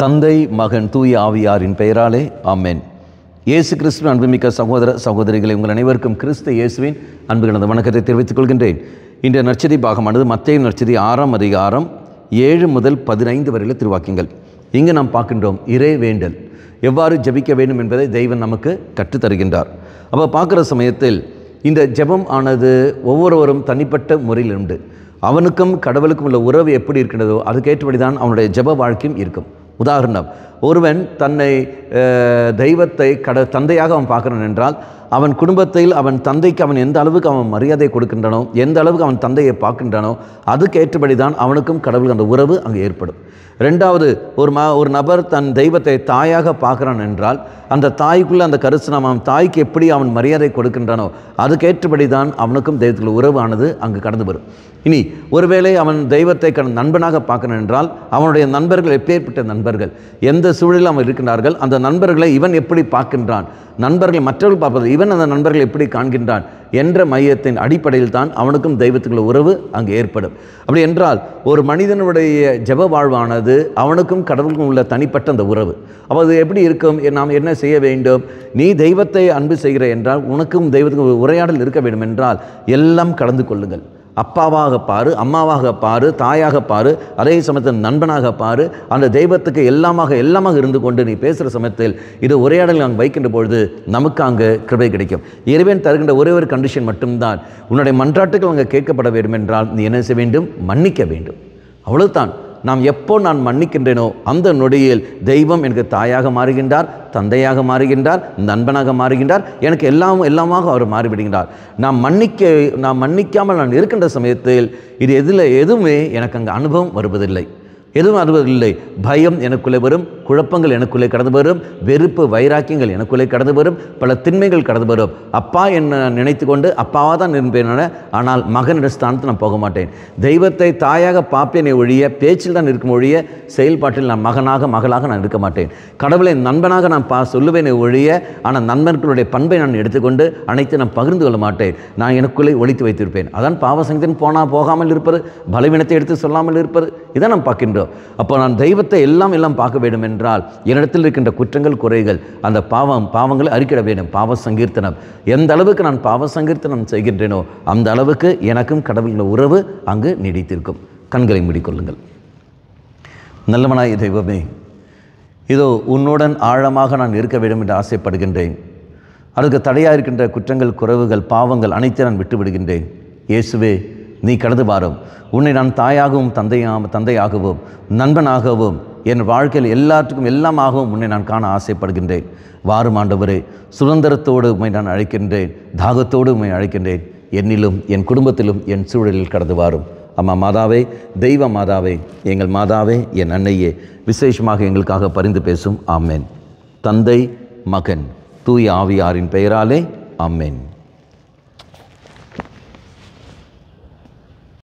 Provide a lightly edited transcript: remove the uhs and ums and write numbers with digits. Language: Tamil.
தந்தை மகன் தூய ஆவியாரின் பெயராலே ஆமென். இயேசு கிறிஸ்துவின் அன்புமிக்க சகோதர சகோதரிகளை உங்கள் அனைவருக்கும் கிறிஸ்து இயேசுவின் அன்பு கலந்த வணக்கத்தை தெரிவித்துக் கொள்கின்றேன். இன்றைய நற்செய்தி பாகமானது மத்தேயு நற்செய்தி 6ஆம் அதிகாரம் 7 முதல் 15 வரையில திருவாக்கியங்கள். இங்கு நாம் பார்க்கின்றோம் இறை வேண்டல் எவ்வாறு ஜெபிக்க வேண்டும் என்பதை தெய்வம் நமக்கு கற்றுத்தருகின்றார். அப்போ பார்க்குற சமயத்தில் இந்த ஜெபம் ஆனது ஒவ்வொருவரும் தனிப்பட்ட முறையில் உண்டு. அவனுக்கும் கடவுளுக்கும் உள்ள உறவு எப்படி இருக்கின்றதோ அதுக்கேற்றபடி தான் அவனுடைய ஜெப வாழ்க்கையும் இருக்கும். உதாரணம், ஒருவன் தன்னை தெய்வத்தை தந்தையாக அவன் பார்க்கிறான் என்றால் அவன் குடும்பத்தில் அவன் தந்தைக்கு அவன் எந்த அளவுக்கு அவன் மரியாதை கொடுக்கின்றானோ, எந்த அளவுக்கு அவன் தந்தையை பார்க்கின்றானோ அதுக்கேற்றபடி தான் அவனுக்கும் கடவுள் அந்த உறவு அங்கே ஏற்படும். ரெண்டாவது, ஒரு நபர் தன் தெய்வத்தை தாயாக பார்க்குறான் என்றால் அந்த தாய்க்குள்ளே அந்த கரிசனம் அவன் தாய்க்கு எப்படி அவன் மரியாதை கொடுக்கின்றானோ அதுக்கேற்றபடி தான் அவனுக்கும் தெய்வத்துக்குள்ள உறவானது அங்கு கடந்து வரும். இனி ஒருவேளை அவன் தெய்வத்தை நண்பனாக பார்க்கிறான் என்றால் அவனுடைய நண்பர்கள் எப்பேற்பட்ட நண்பர்கள், எந்த சூழலில் அவன் இருக்கின்றார்கள், அந்த நண்பர்களை இவன் எப்படி பார்க்கின்றான், நண்பர்கள் மற்றவர்கள் பார்ப்பது இவன் அந்த நண்பர்கள் எப்படி காண்கின்றான் என்ற மையத்தின் அடிப்படையில் தான் அவனுக்கும் தெய்வத்துக்குள்ள உறவு அங்கு ஏற்படும். அப்படி என்றால் ஒரு மனிதனுடைய ஜெப வாழ்வானது அவனுக்கும் கடவுளுக்கும் உள்ள தனிப்பட்ட அந்த உறவு. அப்போ அது எப்படி இருக்கும்? நாம் என்ன செய்ய வேண்டும்? நீ தெய்வத்தை அன்பு செய்கிற என்றால் உனக்கும் தெய்வத்துக்கும் உரையாடல் இருக்க வேண்டும் என்றால் எல்லாம் கலந்து கொள்ளுங்கள். அப்பாவாக பாரு, அம்மாவாக பாரு, தாயாக பாரு, அதே சமயத்தில் நண்பனாக பாரு. அந்த தெய்வத்துக்கு எல்லாமாக இருந்து கொண்டு நீ பேசுகிற சமயத்தில் இது உரையாடல் அங்கே வைக்கின்ற பொழுது நமக்கு அங்கே கிருபை கிடைக்கும். இறைவன் தருகின்ற ஒரே ஒரு கண்டிஷன் மட்டும்தான், உன்னுடைய மன்றாட்டுகள் அங்கே கேட்கப்பட வேண்டும் என்றால் நீ என்ன செய்ய வேண்டும்? மன்னிக்க வேண்டும். அவ்வளவுதான். நான் மன்னிக்கின்றேனோ அந்த நொடியில் தெய்வம் எனக்கு தாயாக மாறுகின்றார், தந்தையாக மாறுகின்றார், நண்பனாக மாறுகின்றார், எனக்கு எல்லாமாக அவர் மாறிவிடுகின்றார். நான் மன்னிக்காமல் நான் இருக்கின்ற சமயத்தில் இது எதுவுமே எனக்கு அங்கே அனுபவம் வருவதில்லை. எதுவும் அனுபவமில்லை. பயம் எனக்குள்ளே வரும், குழப்பங்கள் எனக்குள்ளே கடந்து வரும், வெறுப்பு வைராக்கியங்கள் எனக்குள்ளே கடந்து வரும், பல திண்மைகள் கடந்து வரும். அப்பா என்ன நினைத்து கொண்டு அப்பாவாக தான் இருப்பேன், ஆனால் மகனிட ஸ்தானத்தில் நான் போக மாட்டேன். தெய்வத்தை தாயாக பார்ப்பேனே ஒழிய பேச்சில் தான் இருக்கும் ஒழிய செயல்பாட்டில் நான் மகளாக நான் இருக்க மாட்டேன். கடவுளை நண்பனாக நான் சொல்லுவேனே ஒழிய ஆனால் நண்பர்களுடைய பண்பை நான் எடுத்துக்கொண்டு அனைத்து நான் பகிர்ந்து கொள்ள மாட்டேன். நான் எனக்குள்ளே ஒழித்து வைத்திருப்பேன். அதான் பாவசங்கத்தின் போகாமல் இருப்பது, பலவீனத்தை எடுத்து சொல்லாமல் இருப்பது, இதை நாம் பார்க்கின்றோம். அப்போ நான் தெய்வத்தை எல்லாம் பார்க்க வேண்டும் என்றால் என்னிடத்தில் இருக்கின்ற குற்றங்கள் குறைகள் அந்த பாவங்களை அறிக்கிட வேண்டும். பாவ சங்கீர்த்தனம், எந்த அளவுக்கு நான் பாவ சங்கீர்த்தனம் செய்கின்றேனோ அந்த அளவுக்கு எனக்கும் கடவுளின் உறவு அங்கு நீடித்திருக்கும். கண்களை மூடிக்கொள்ளுங்கள். நல்லவனாய் தெய்வமே, இதோ உன்னுடன் ஆழமாக நான் இருக்க வேண்டும் என்று ஆசைப்படுகின்றேன். அதுக்கு தடையாக இருக்கின்ற குற்றங்கள் குறைவுகள் பாவங்கள் அனைத்தையும் நான் விட்டுவிடுகின்றேன். இயேசுவே, நீ கடந்து வாரும். உன்னை நான் தாயாகவும் தந்தையாகவும் நண்பனாகவும் என் வாழ்க்கையில் எல்லாத்துக்கும் எல்லாமாகவும் உன்னை நான் காண ஆசைப்படுகின்றேன். வாரும் ஆண்டவரே, சுதந்திரத்தோடு உம்மை நான் அழைக்கின்றேன், தாகத்தோடு உம்மை அழைக்கின்றேன். என்னிலும் என் குடும்பத்திலும் என் சூழலில் கடந்து வாரும். அம்மா மாதாவே, தெய்வ மாதாவே, எங்கள் மாதாவே, என் அன்னையே, விசேஷமாக எங்களுக்காக பரிந்து பேசும். ஆமென். தந்தை மகன் தூய ஆவியாரின் பெயராலே ஆமென்.